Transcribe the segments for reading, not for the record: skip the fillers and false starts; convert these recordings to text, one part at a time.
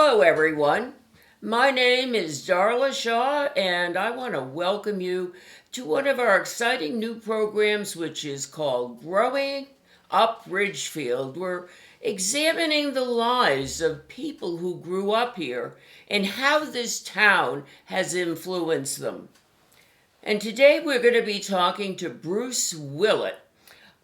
Hello, everyone. My name is Darla Shaw, and I want to welcome you to one of our exciting new programs, which is called Growing Up Ridgefield. We're examining the lives of people who grew up here and how this town has influenced them. And today we're going to be talking to Bruce Willett.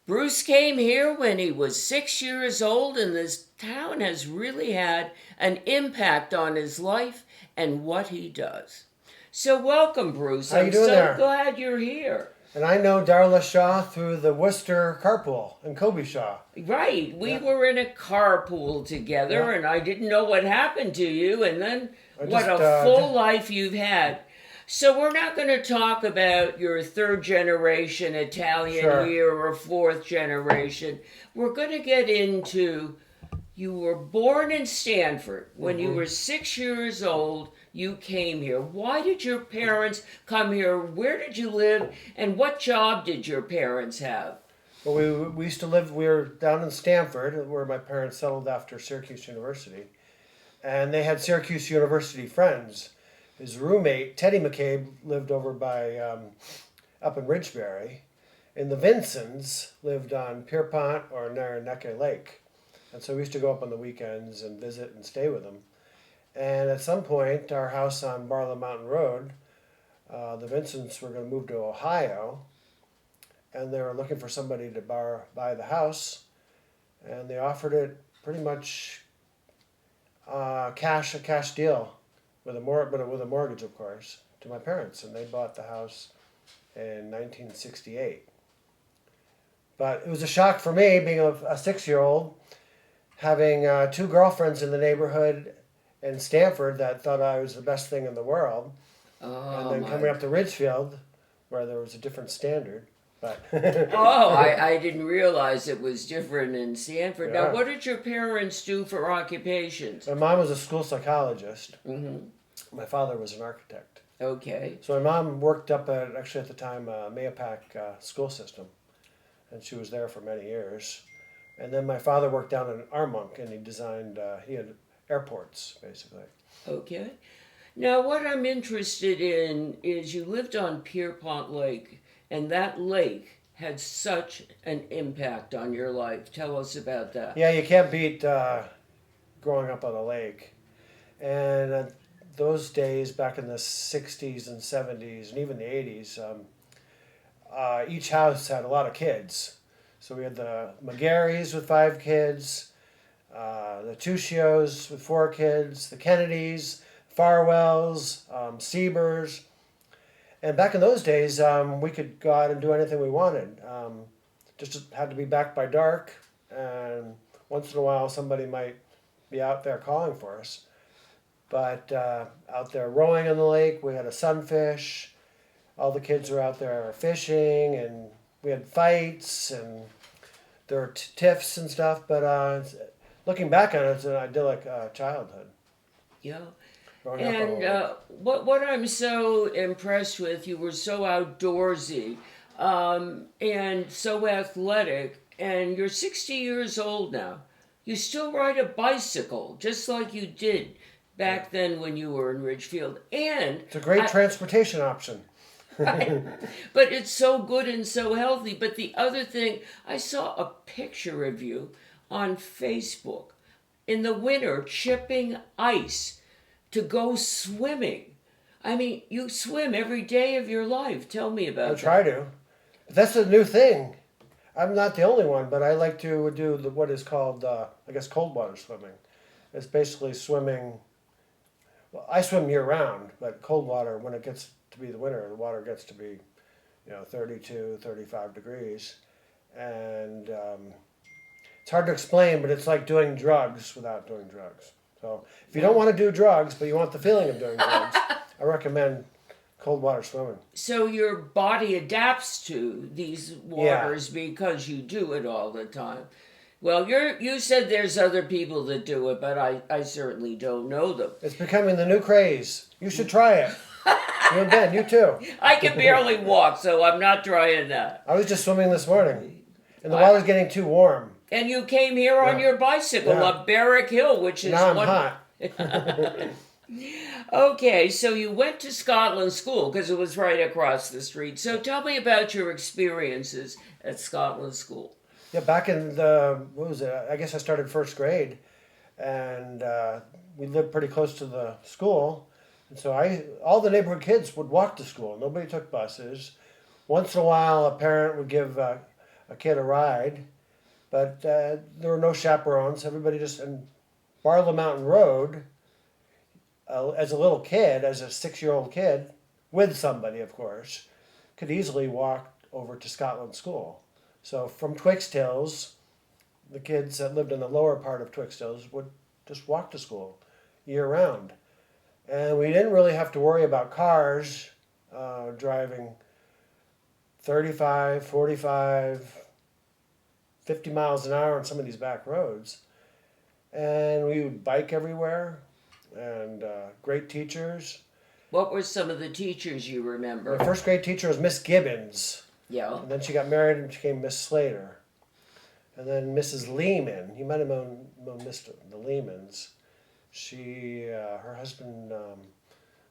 Bruce came here when he was 6 years old, and this town has really had an impact on his life and what he does. So welcome, Bruce. How you doing there? I'm so glad you're here. And I know Darla Shaw through the Worcester carpool and Kobe Shaw. Right. We were in a carpool together, and I didn't know what happened to you, and then what a full life you've had. So we're not going to talk about your third generation Italian here or fourth generation. We're going to get into, you were born in Stanford. When you were 6 years old, you came here. Why did your parents come here? Where did you live? And what job did your parents have? Well, we used to live, we were down in Stanford, where my parents settled after Syracuse University. And they had Syracuse University friends. His roommate, Teddy McCabe, lived over by, up in Ridgebury. And the Vincents lived on Pierpont or near Neckar Lake. And so we used to go up on the weekends and visit and stay with them. And at some point, our house on Barlow Mountain Road, the Vincents were going to move to Ohio. And they were looking for somebody to buy the house. And they offered it pretty much a cash deal. With a mortgage, of course, to my parents, and they bought the house in 1968. But it was a shock for me, being a 6-year-old, having two girlfriends in the neighborhood in Stanford that thought I was the best thing in the world, and then coming up to Ridgefield, where there was a different standard. But I didn't realize it was different in Stanford. Yeah. Now, what did your parents do for occupations? My mom was a school psychologist. Mm-hmm. My father was an architect. Okay. So my mom worked up at the time, Mayapack school system, and she was there for many years. And then my father worked down in Armonk, and he had airports, basically. Okay. Now, what I'm interested in is you lived on Pierpont Lake, and that lake had such an impact on your life. Tell us about that. Yeah, you can't beat growing up on a lake. And those days, back in the 60s and 70s, and even the 80s, each house had a lot of kids. So we had the McGarrys with 5 kids, the Tuscios with 4 kids, the Kennedys, Farwells, Siebers. And back in those days, we could go out and do anything we wanted. Just had to be back by dark, and once in a while somebody might be out there calling for us. But out there rowing in the lake, we had a sunfish. All the kids were out there fishing, and we had fights, and there were tiffs and stuff. But looking back on it, it's an idyllic childhood. Yeah. And what I'm so impressed with, you were so outdoorsy and so athletic, and you're 60 years old now. You still ride a bicycle, just like you did back then when you were in Ridgefield. And it's a great transportation option. Right. But it's so good and so healthy. But the other thing, I saw a picture of you on Facebook in the winter chipping ice to go swimming. I mean, you swim every day of your life. Tell me about that. I try to. But that's a new thing. I'm not the only one, but I like to do what is called, cold water swimming. It's basically swimming. Well, I swim year round, but cold water, when it gets to be the winter, the water gets to be, 32, 35 degrees. And it's hard to explain, but it's like doing drugs without doing drugs. So if you don't want to do drugs, but you want the feeling of doing drugs, I recommend cold water swimming. So your body adapts to these waters because you do it all the time. Well, you said there's other people that do it, but I certainly don't know them. It's becoming the new craze. You should try it. You and Ben, you too. I can barely walk, so I'm not trying that. I was just swimming this morning, and the water's getting too warm. And you came here on your bicycle up Barrack Hill, which is now I'm hot. Okay, so you went to Scotland School because it was right across the street. So tell me about your experiences at Scotland School. Yeah, back in the, what was it? I guess I started first grade, and we lived pretty close to the school. And so all the neighborhood kids would walk to school. Nobody took buses. Once in a while, a parent would give a kid a ride, but there were no chaperones. Everybody just, and Barlow Mountain Road, as a little kid, as a 6-year-old kid, with somebody, of course, could easily walk over to Scotland School. So from Twixt Hills, the kids that lived in the lower part of Twixt Hills would just walk to school year round. And we didn't really have to worry about cars driving 35, 45, 50 miles an hour on some of these back roads. And we would bike everywhere, and great teachers. What were some of the teachers you My remember? first grade teacher was Miss Gibbons, Yeah. and then she got married and became Miss Slater. And then Mrs. Lehman, you might have known Mr. the Lehmans. Her husband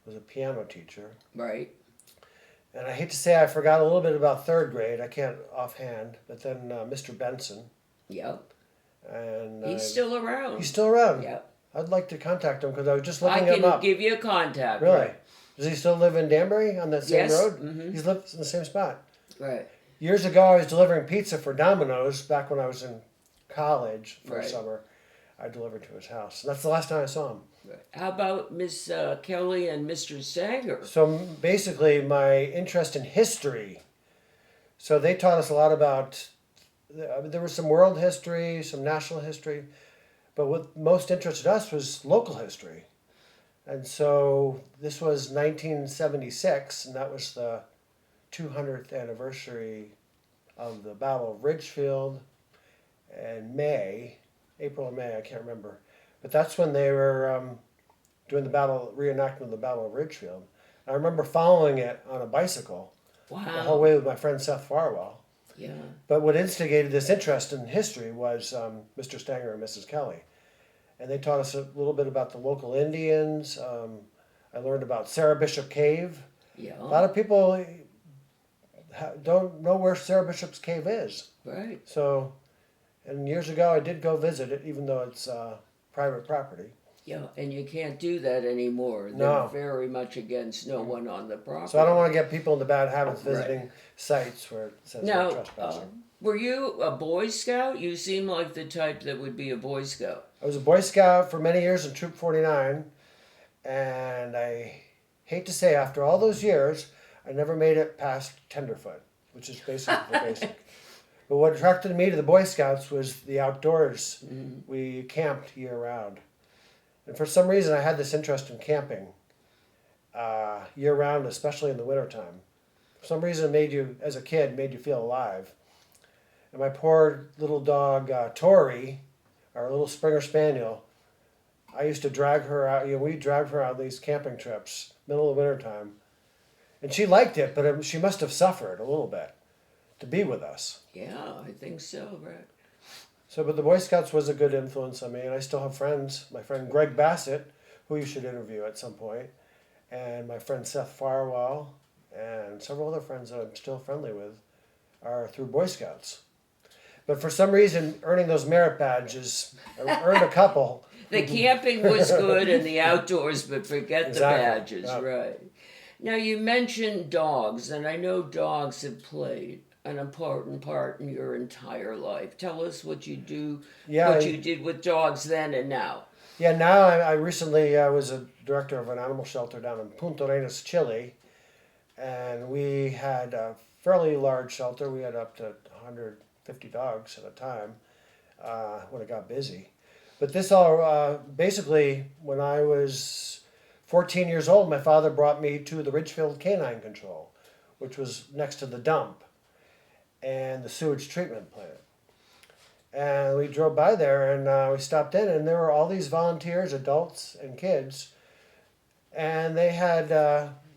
was a piano teacher. Right. And I hate to say I forgot a little bit about third grade. I can't offhand. But then Mr. Benson. Yep. And He's still around. he's still around. Yep. I'd like to contact him because I was just I looking him can up. give you a contact. Really? Right. Does he still live in Danbury on that same Yes. road? Mhm. He's lived in the same spot. Right. Years ago, I was delivering pizza for Domino's back when I was in college for a Right. summer. I delivered to his house. That's the last time I saw him. Right. How about Miss Kelly and Mr. Sanger? So basically, my interest in history. So they taught us a lot about. There was some world history, some national history, but what most interested us was local history. And so this was 1976, and that was the 200th anniversary of the Battle of Ridgefield in May, April or May, I can't remember. But that's when they were doing the reenactment of the Battle of Ridgefield. I remember following it on a bicycle the whole Wow. way with my friend Seth Farwell. Yeah. But what instigated this interest in history was Mr. Stanger and Mrs. Kelly. And they taught us a little bit about the local Indians. I learned about Sarah Bishop Cave. A lot Yeah. of people don't know where Sarah Bishop's Cave is. Right. So, and years ago I did go visit it, even though it's private property. Yeah. And you can't do that anymore. No. They're very much against no one on the property. So I don't want to get people into bad habits Right. visiting sites where it says no Now, trespassing. were you a Boy Scout? You seem like the type that would be a Boy Scout. I was a Boy Scout for many years in Troop 49, and I hate to say, after all those years, I never made it past Tenderfoot, which is basically the basic. But what attracted me to the Boy Scouts was the outdoors. We camped year round. And for some reason, I had this interest in camping year round, especially in the wintertime. For some reason, it made you, as a kid, made you feel alive. And my poor little dog, Tori, our little Springer Spaniel, I used to drag her out. We dragged her out on these camping trips, middle of the wintertime. And she liked it, but she must have suffered a little bit to be with us. Yeah, I think so, right. So, but the Boy Scouts was a good influence on me, and I still have friends. My friend Greg Bassett, who you should interview at some point, and my friend Seth Farwell, and several other friends that I'm still friendly with, are through Boy Scouts. But for some reason, earning those merit badges, I earned a couple. The camping was good and the outdoors, but forget Exactly. the badges, Yep. right. Now, you mentioned dogs, and I know dogs have played an important part in your entire life. Tell us what you do, Yeah, what you did with dogs then and now. Yeah, now I recently was a director of an animal shelter down in Punta Arenas, Chile, and we had a fairly large shelter. We had up to 150 dogs at a time when it got busy. But this all basically, when I was 14 years old, my father brought me to the Ridgefield Canine Control, which was next to the dump and the sewage treatment plant. And we drove by there and we stopped in, and there were all these volunteers, adults and kids, and they had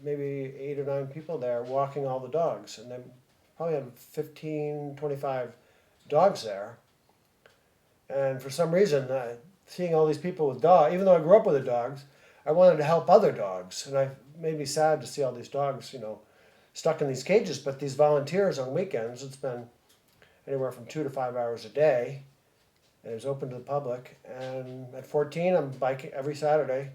maybe 8 or 9 people there walking all the dogs, and they probably had 15, 25 dogs there. And for some reason, seeing all these people with dogs. Even though I grew up with the dogs, I wanted to help other dogs, and it made me sad to see all these dogs, stuck in these cages. But these volunteers on weekends, it's been anywhere from 2 to 5 hours a day, and it's open to the public. And at 14, I'm biking every Saturday.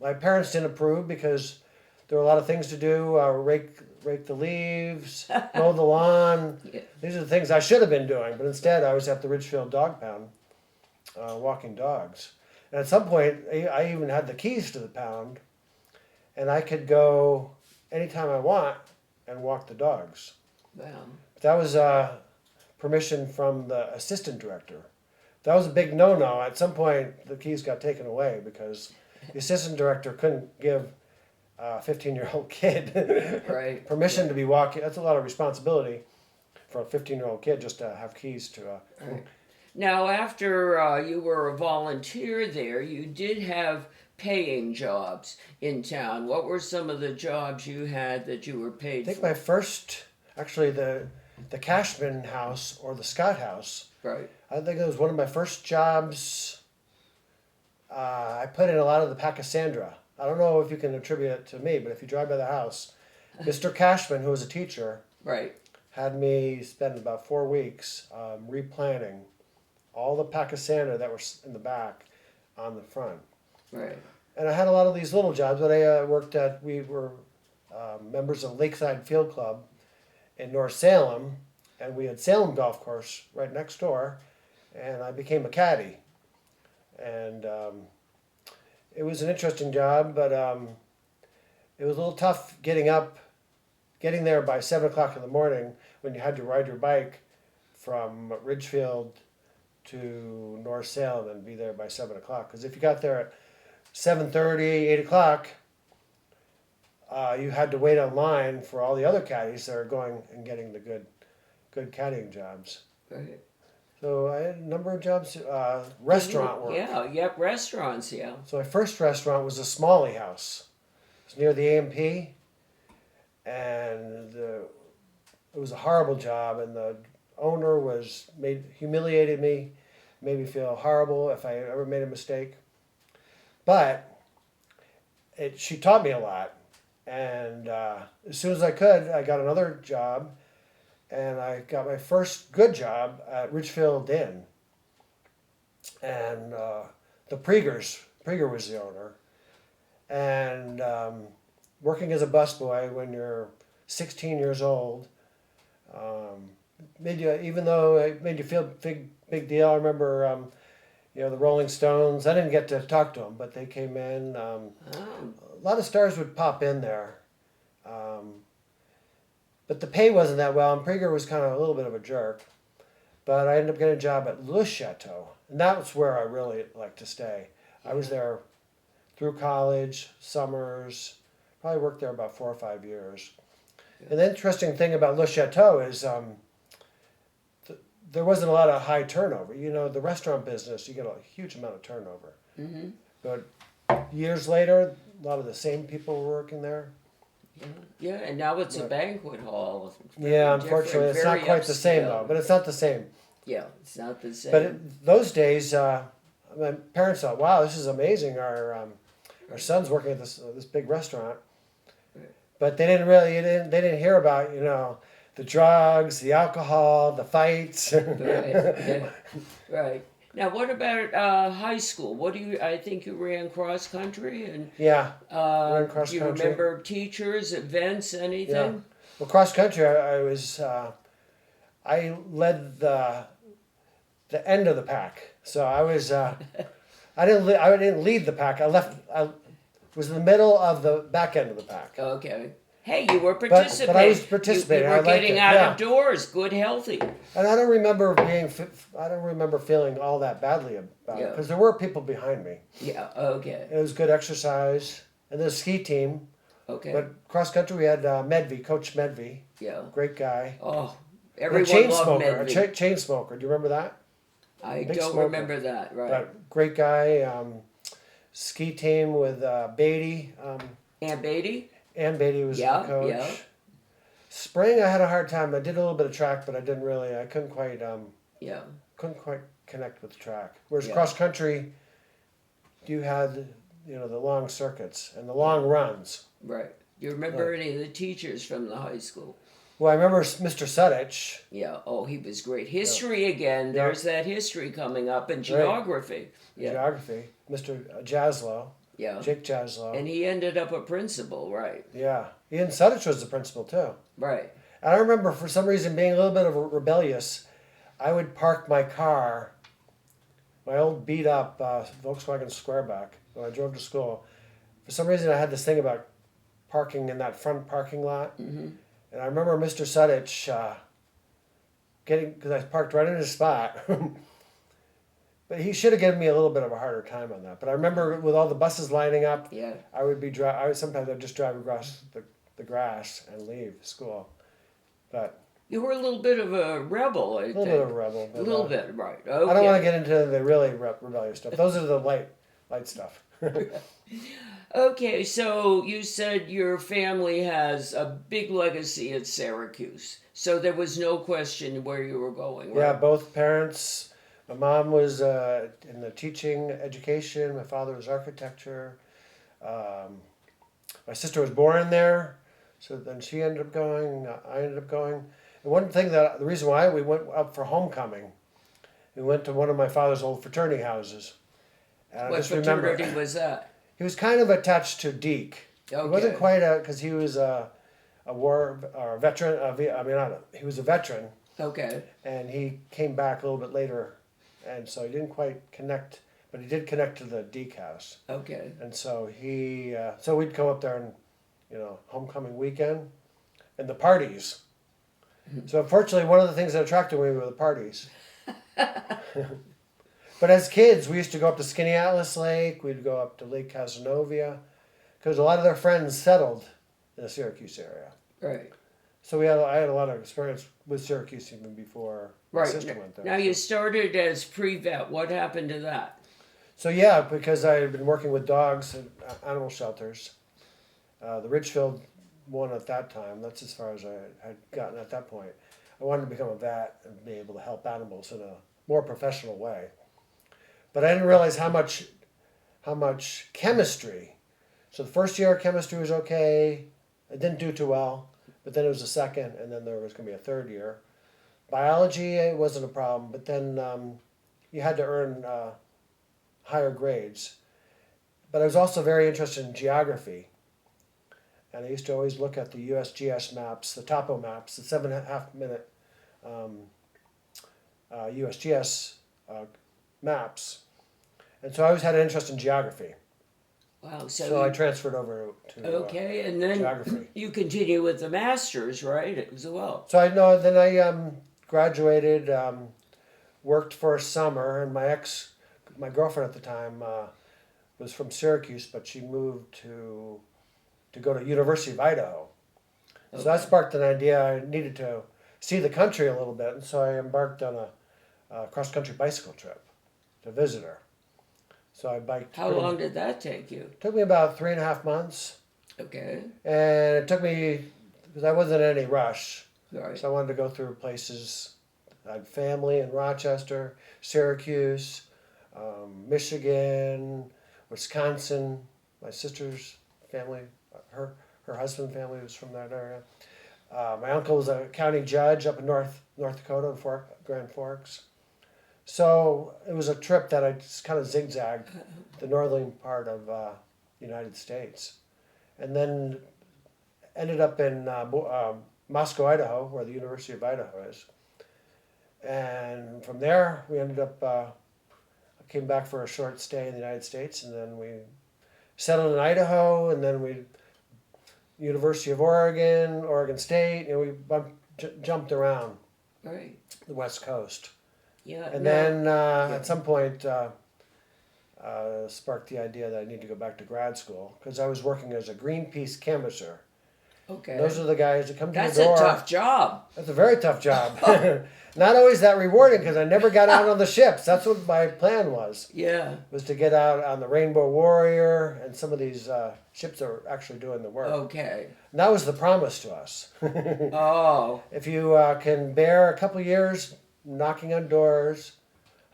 My parents didn't approve because there were a lot of things to do: rake the leaves, mow the lawn. Yeah. These are the things I should have been doing, but instead I was at the Ridgefield Dog Pound, walking dogs. And at some point, I even had the keys to the pound, and I could go anytime I want and walk the dogs. Wow. That was permission from the assistant director. That was a big no-no. At some point, the keys got taken away because the assistant director couldn't give a 15-year-old kid Right. permission to be walking. That's a lot of responsibility for a 15-year-old kid just to have keys to. Right. Now, after you were a volunteer there, you did have paying jobs in town. What were some of the jobs you had that you were paid I think for? my first, actually, the Cashman House or the Scott House. Right. I think it was one of my first jobs. I put in a lot of the Pachysandra. I don't know if you can attribute it to me, but if you drive by the house, Mr. Cashman, who was a teacher, Right. had me spend about 4 weeks replanting all the Pachysandra that were in the back on the front. Right. And I had a lot of these little jobs, but I we were members of Lakeside Field Club in North Salem, and we had Salem Golf Course right next door, and I became a caddy. And it was an interesting job, but it was a little tough getting there by 7 o'clock in the morning when you had to ride your bike from Ridgefield to North Salem and be there by 7 o'clock. Because if you got there at 7:30, 8 o'clock, you had to wait online for all the other caddies that are going and getting the good caddying jobs. Right. So I had a number of jobs, restaurant work. Yeah. Yep. Restaurants. Yeah. So my first restaurant was a Smalley House. It was near the A&P, and it was a horrible job, and the owner humiliated me, made me feel horrible if I ever made a mistake. But she taught me a lot, and as soon as I could, I got another job, and I got my first good job at Ridgefield Inn, and the Prieger was the owner, and working as a busboy when you're 16 years old. Even though it made you feel big deal. I remember, the Rolling Stones. I didn't get to talk to them, but they came in. A lot of stars would pop in there, but the pay wasn't that well. And Prieger was kind of a little bit of a jerk. But I ended up getting a job at Le Chateau, and that's where I really liked to stay. I was there through college, summers. Probably worked there about 4 or 5 years. And the interesting thing about Le Chateau is there wasn't a lot of high turnover. The restaurant business, you get a huge amount of turnover. Mm-hmm. But years later, a lot of the same people were working there. Yeah. And now it's a banquet hall. Yeah, unfortunately, it's not quite the same though. But it's not the same. Yeah, it's not the same. But those days, my parents thought, "Wow, this is amazing. Our son's working at this big restaurant." But they didn't hear about the drugs, the alcohol, the fights. Right. Yeah. Right. Now, what about high school? I think you ran cross country, and Yeah, ran cross do you country. remember teachers, events, anything? Yeah. Well, cross country, I led the end of the pack. So I was I didn't lead the pack. I was in the middle of the back end of the pack. Okay. Hey, you were participating. But I was participating. You I were liked getting it. out Yeah. of doors, good, healthy. And I don't remember feeling all that badly about it because there were people behind me. Yeah. Okay. It was good exercise, and the ski team. Okay. But cross country, we had Coach Medvey, Yeah. great guy. Oh, And everyone a chain loved smoker, Medvey. chain smoker. Do you remember that? I big don't smoker. remember that. Right. But great guy. Ski team with Beatty. Aunt Beatty. Ann Beatty was Yeah, the coach. yeah. Spring, I had a hard time. I did a little bit of track, but I couldn't quite Yeah. connect with track. Whereas Yeah. cross country, you had, the long circuits and the long runs. Right. Do you remember any of the teachers from the high school? Well, I remember Mr. Sudich. Yeah. Oh, he was great. History again. Yeah. There's that history coming up, and geography. Yeah. Geography. Mr. Jaslow. Yeah. Jake Jaslow. And he ended up a principal, right? Yeah. Ian Sudich was the principal, too. Right. And I remember, for some reason, being a little bit of a rebellious. I would park my car, my old beat-up Volkswagen Squareback, when I drove to school. For some reason, I had this thing about parking in that front parking lot. Mm-hmm. And I remember Mr. Sudich because I parked right in his spot. But he should have given me a little bit of a harder time on that. But I remember with all the buses lining up, Yeah. sometimes I'd just drive across the grass and leave school. But You were a little bit of a rebel, I a little think. bit of a rebel. A But, little bit, right. Okay. I don't want to get into the really rebellious stuff. Those are the light stuff. Okay, so you said your family has a big legacy at Syracuse. So there was no question where you were going, right? Yeah, both parents. My mom was in the teaching education. My father was architecture. My sister was born there, so then she ended up going. I ended up going. And one thing the reason why we went up for homecoming, we went to one of my father's old fraternity houses. And What fraternity was that? He was kind of attached to Deke. Okay. He wasn't quite because he was a war or a veteran. He was a veteran, Okay. and he came back a little bit later, and so he didn't quite connect, but he did connect to the Deke house. Okay. And so so we'd come up there and, homecoming weekend, and the parties. So unfortunately, one of the things that attracted me were the parties. But as kids, we used to go up to Skinny Atlas Lake. We'd go up to Lake Casanova, because a lot of their friends settled in the Syracuse area. Right. So I had a lot of experience with Syracuse even before my Right. sister went there. Now you started as pre-vet. What happened to that? So yeah, because I had been working with dogs at animal shelters, the Ridgefield one at that time. That's as far as I had gotten at that point. I wanted to become a vet and be able to help animals in a more professional way. But I didn't realize how much chemistry. So the first year of chemistry was okay. I didn't do too well, but then it was a second, and then there was going to be a third year. Biology, it wasn't a problem, but then you had to earn higher grades. But I was also very interested in geography. And I used to always look at the USGS maps, the topo maps, the 7.5 minute USGS maps. And so I always had an interest in geography. Wow. So I transferred over to Okay, and then geography. you continue with the masters, right, as well? So then I graduated, worked for a summer, and my girlfriend at the time was from Syracuse, but she moved to go to University of Idaho. So that sparked an idea. I needed to see the country a little bit, and so I embarked on a cross-country bicycle trip to visit her. So I biked. How long did that take you? It took me about 3.5 months. Okay. And it took me, because I wasn't in any rush, Right. so I wanted to go through places. I had family in Rochester, Syracuse, Michigan, Wisconsin. My sister's family, her husband's family was from that area. My uncle was a county judge up in North Dakota in Grand Forks. So it was a trip that I just kind of zigzagged the northern part of the United States. And then ended up in Moscow, Idaho, where the University of Idaho is. And from there, we ended up, I came back for a short stay in the United States, and then we settled in Idaho, and then we, University of Oregon, Oregon State, we jumped around Right. the West Coast. Yeah. And then at some point, sparked the idea that I need to go back to grad school because I was working as a Greenpeace canvasser. Okay. Those are the guys that come to That's the door. a tough job. That's a very tough job. Not always that rewarding because I never got out on the ships. That's what my plan was to get out on the Rainbow Warrior and some of these ships that are actually doing the work. Okay. And that was the promise to us. Oh. If you can bear a couple years knocking on doors,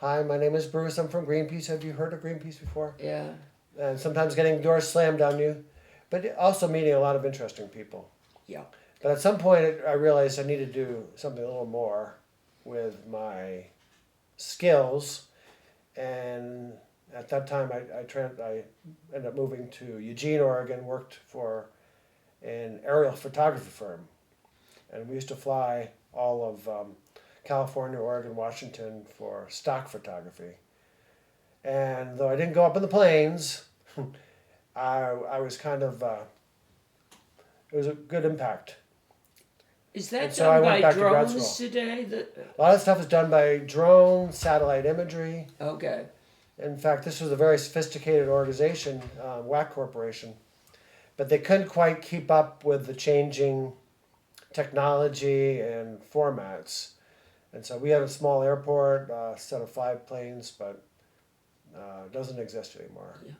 Hi, my name is Bruce. I'm from Greenpeace. Have you heard of Greenpeace before? Yeah. And sometimes getting doors slammed on you, but also meeting a lot of interesting people. Yeah. But at some point, I realized I needed to do something a little more with my skills. And at that time, I ended up moving to Eugene, Oregon, worked for an aerial photography firm. And we used to fly all of California, Oregon, Washington for stock photography. And though I didn't go up in the planes, I was kind of, it was a good impact. Is that And so I done went by back to grad drones school. today? A lot of stuff is done by drone, satellite imagery. Okay. In fact, this was a very sophisticated organization, WAC Corporation, but they couldn't quite keep up with the changing technology and formats. And so we have a small airport, set of 5 planes, but it doesn't exist anymore. Yeah.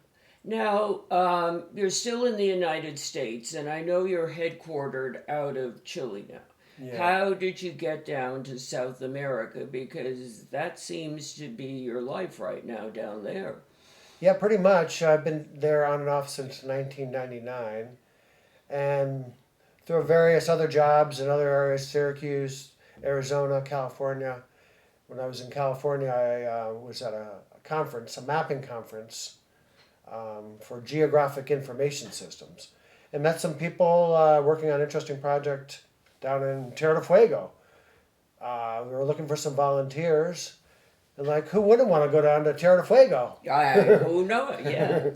Now, you're still in the United States, and I know you're headquartered out of Chile now. Yeah. How did you get down to South America? Because that seems to be your life right now down there. Yeah, pretty much. I've been there on and off since 1999. And through various other jobs in other areas, Syracuse, Arizona, California. When I was in California, I was at a conference, a mapping conference for geographic information systems. And met some people working on an interesting project down in Tierra del Fuego. We were looking for some volunteers. And like, who wouldn't want to go down to Tierra del Fuego? Who knows? Yeah.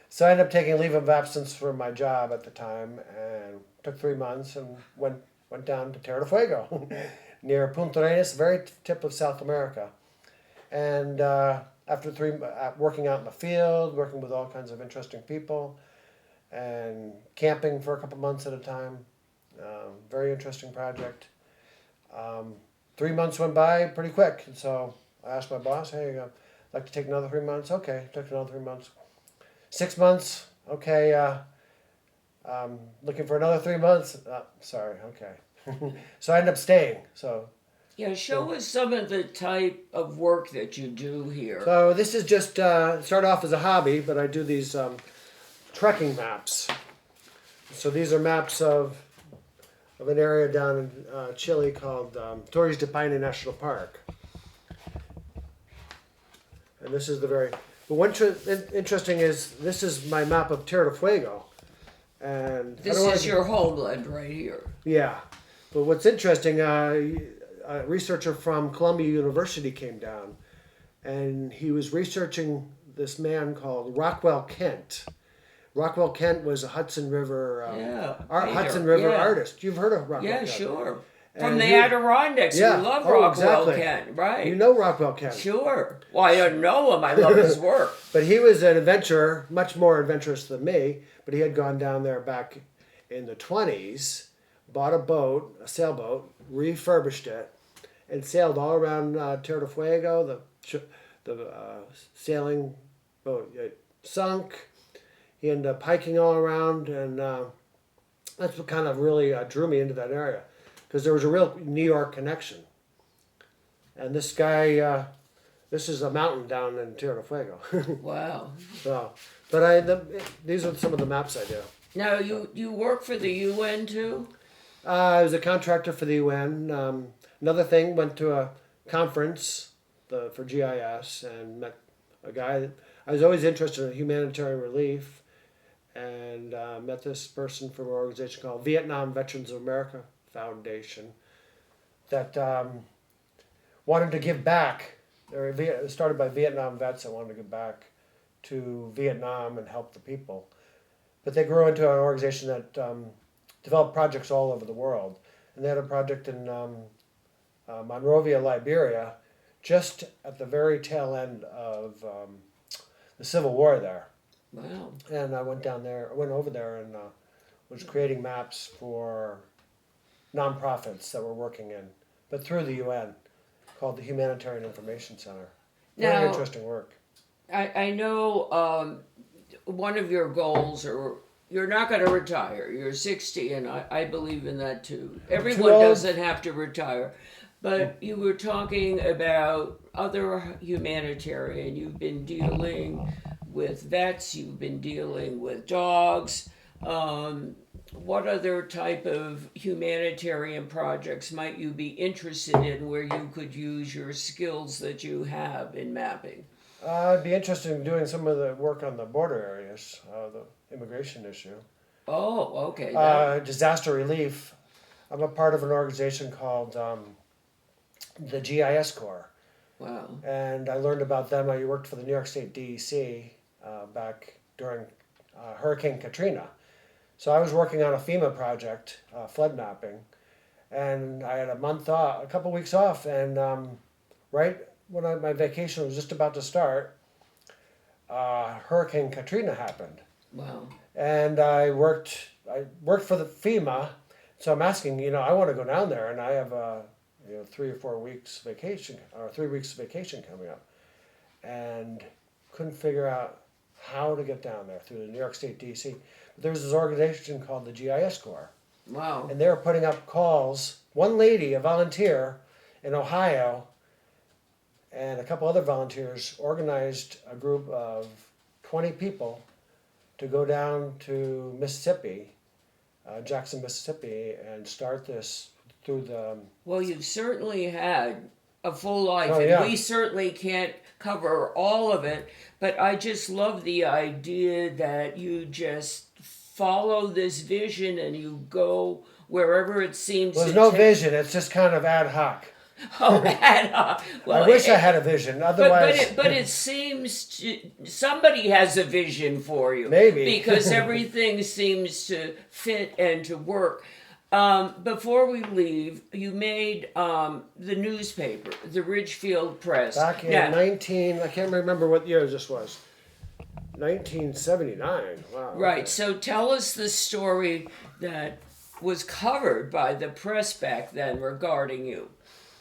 So I ended up taking leave of absence from my job at the time and took 3 months and went down to Tierra del Fuego near Punta Arenas, very tip of South America. And after working out in the field, working with all kinds of interesting people, and camping for a couple months at a time, very interesting project. 3 months went by pretty quick, and so I asked my boss, "Hey, I'd like to take another 3 months." Okay, took another 3 months. 6 months. Okay, looking for another 3 months. Sorry. Okay. So I ended up staying. So. Yeah, show us some of the type of work that you do here. So this is just started off as a hobby, but I do these trekking maps. So these are maps of an area down in Chile called Torres de Paine National Park. And this is the very. But what's interesting is this is my map of Tierra del Fuego, and this is your homeland right here. Yeah, but what's interesting, a researcher from Columbia University came down, and he was researching this man called Rockwell Kent. Rockwell Kent was a Hudson River artist. You've heard of Rockwell Kent? Yeah, sure. From the Adirondacks. Yeah. We love Rockwell exactly. Kent, right? You know Rockwell Kent. Sure. Well, I don't know him. I love his work. But he was an adventurer, much more adventurous than me, but he had gone down there back in the 20s, bought a boat, a sailboat, refurbished it, and sailed all around Tierra del Fuego. The sailing boat sunk. He ended up hiking all around, and that's what kind of really drew me into that area, because there was a real New York connection. And this guy, this is a mountain down in Tierra del Fuego. Wow. So, but these are some of the maps I do. Now, you work for the UN too? I was a contractor for the UN. Another thing, went to a conference for GIS and met a guy. I was always interested in humanitarian relief, and met this person from an organization called Vietnam Veterans of America Foundation that wanted to give back. They were started by Vietnam vets that wanted to give back to Vietnam and help the people. But they grew into an organization that developed projects all over the world. And they had a project in Monrovia, Liberia, just at the very tail end of the Civil War there. Wow. And I went over there and was creating maps for nonprofits that were working but through the UN, called the Humanitarian Information Center. Very interesting work. I know one of your goals, or you're not going to retire. You're 60, and I believe in that too. Everyone doesn't have to retire. But you were talking about other humanitarian? You've been dealing with vets, you've been dealing with dogs. What other type of humanitarian projects might you be interested in where you could use your skills that you have in mapping? I'd be interested in doing some of the work on the border areas, the immigration issue. Oh, okay. That, Disaster relief. I'm a part of an organization called the GIS Corps, wow. and I learned about them. I worked for the New York State DEC back during Hurricane Katrina. So I was working on a FEMA project, flood mapping, and I had a couple weeks off, and right when my vacation was just about to start, Hurricane Katrina happened, Wow. and I worked for the FEMA, so I'm asking, I want to go down there, and I have 3 or 4 weeks vacation or 3 weeks vacation coming up, and couldn't figure out how to get down there through the New York State DC. But there was this organization called the GIS Corps, Wow. and they were putting up calls. One lady, a volunteer in Ohio, and a couple other volunteers organized a group of 20 people to go down to Mississippi, Jackson, Mississippi, and start this through the. Well, you've certainly had a full life, Oh, and yeah. we certainly can't cover all of it, but I just love the idea that you just follow this vision and you go wherever it seems Well, there's to no take. vision. It's just kind of ad hoc. Oh, and, well, I wish I had a vision. Otherwise, but it seems somebody has a vision for you. Maybe. Because everything seems to fit and to work. Before we leave, you made the newspaper, the Ridgefield Press. back in Now, I can't remember what year this was. 1979. Wow. right, okay. so tell us the story that was covered by the press back then regarding you.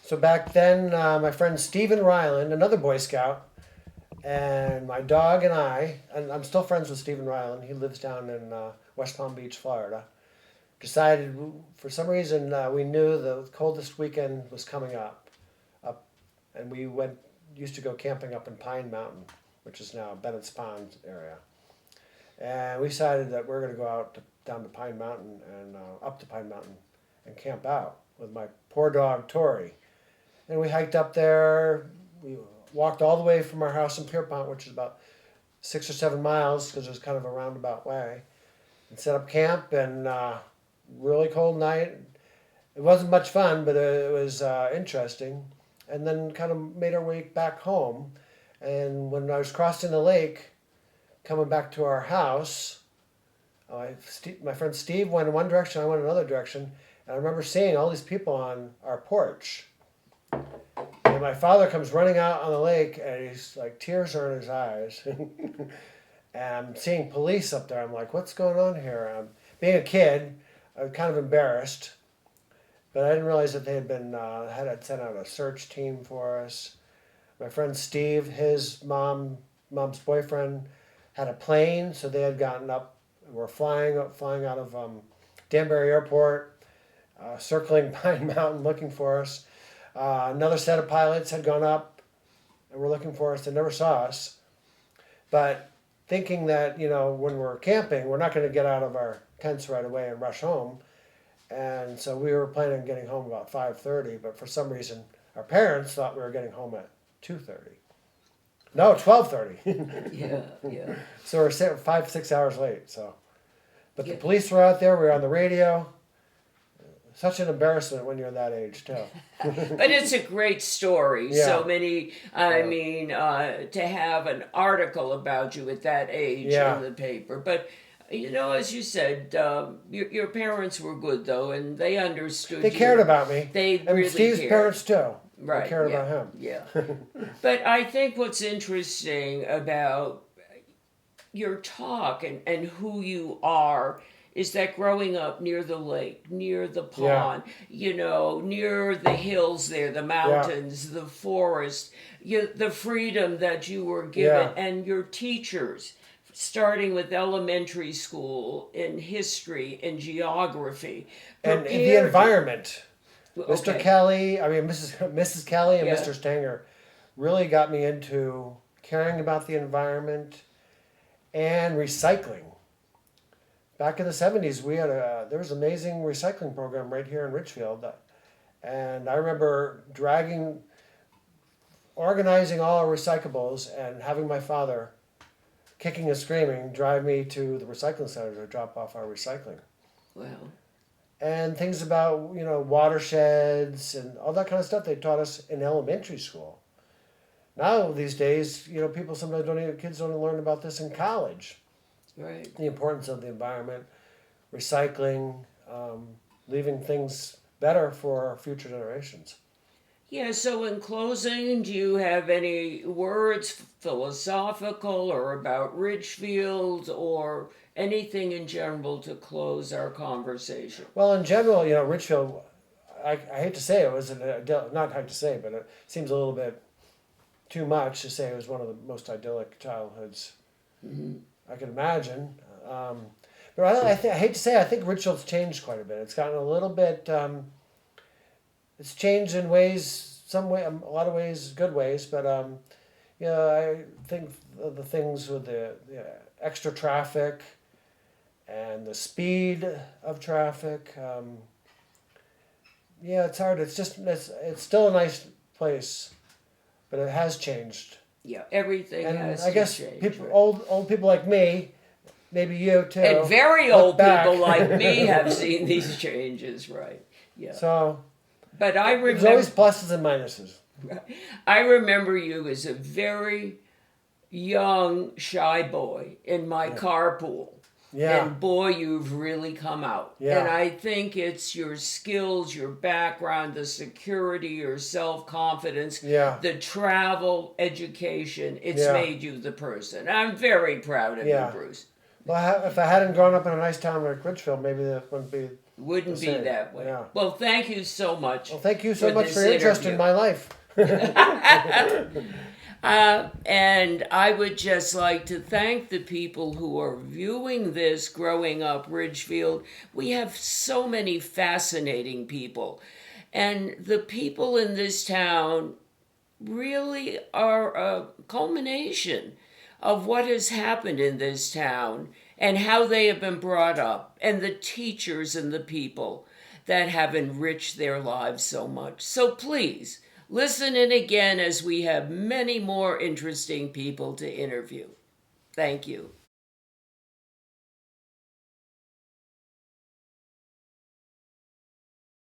So back then, my friend Stephen Ryland, another Boy Scout, and my dog and I'm still friends with Stephen Ryland. He lives down in West Palm Beach, Florida. Decided, for some reason, we knew the coldest weekend was coming up, and we used to go camping up in Pine Mountain, which is now Bennett's Pond area. And we decided that we're going to go down to Pine Mountain and up to Pine Mountain and camp out with my poor dog Tori. And we hiked up there. We walked all the way from our house in Pierpont, which is about 6 or 7 miles because it was kind of a roundabout way, and set up camp. And really cold night. It wasn't much fun, but it was interesting. And then kind of made our way back home. And when I was crossing the lake, coming back to our house, my friend Steve went in one direction, I went another direction, and I remember seeing all these people on our porch. And my father comes running out on the lake, and he's like, tears are in his eyes. And I'm seeing police up there. I'm like, what's going on here? Being a kid, I was kind of embarrassed, but I didn't realize that they had had sent out a search team for us. My friend Steve, his mom's boyfriend, had a plane, so they had gotten up and were flying out of Danbury Airport, circling Pine Mountain looking for us. Another set of pilots had gone up and were looking for us. They never saw us, but thinking that when we're camping, we're not going to get out of our tents right away and rush home. And so we were planning on getting home about 5:30, but for some reason our parents thought we were getting home at 2:30. No, 12:30. Yeah. So we're 5-6 hours late. But Yeah. the police were out there. We were on the radio. Such an embarrassment when you're that age too. But it's a great story. Yeah. So many, to have an article about you at that age Yeah. in the paper. But, as you said, your parents were good, though, and they understood They you. cared about me. They And really Steve's cared. parents too. Right. They cared yeah, about him. Yeah. But I think what's interesting about your talk and who you are is that growing up near the lake, near the pond, near the hills there, the mountains, the forest, the freedom that you were given, and your teachers, starting with elementary school in history and geography. And the prepared- environment. Mr. Okay. Kelly, Mrs. Kelly and Yeah. Mr. Stanger really got me into caring about the environment and recycling. Back in the 70s, there was an amazing recycling program right here in Ridgefield. And I remember organizing all our recyclables and having my father, kicking and screaming, drive me to the recycling center to drop off our recycling. Well, And things about, watersheds and all that kind of stuff they taught us in elementary school. Now, these days, people sometimes kids don't even learn about this in college. right. The importance of the environment, recycling, leaving things better for our future generations. Yeah, so in closing, do you have any words, philosophical or about Ridgefield or anything in general to close our conversation? Well, in general, Ridgefield, I hate to say it was not hate to say, but it seems a little bit too much to say it was one of the most idyllic childhoods I could imagine. But I hate to say, I think Ridgefield's changed quite a bit. It's gotten a little bit. It's changed in ways, a lot of ways, good ways. But I think the things with the extra traffic and the speed of traffic. It's hard. It's still a nice place, but it has changed. Yeah, everything And has I to guess change. people, right? old people like me, maybe you too. And very look old back. people like me have seen these changes, right? Yeah. So But I there's remember, always pluses and minuses. I remember you as a very young, shy boy in my carpool. Yeah. And boy, you've really come out. Yeah. And I think it's your skills, your background, the security, your self-confidence, Yeah. the travel, education. It's Yeah. made you the person. I'm very proud of Yeah. you, Bruce. Well, if I hadn't grown up in a nice town like Ridgefield, maybe that wouldn't be. Wouldn't the be same. that way. Yeah. Well, thank you so much. Well, thank you so for much this for your interest interview. in my life. And I would just like to thank the people who are viewing this Growing Up Ridgefield. We have so many fascinating people. And the people in this town really are a culmination of what has happened in this town and how they have been brought up, and the teachers and the people that have enriched their lives so much. So please, listen in again as we have many more interesting people to interview. Thank you.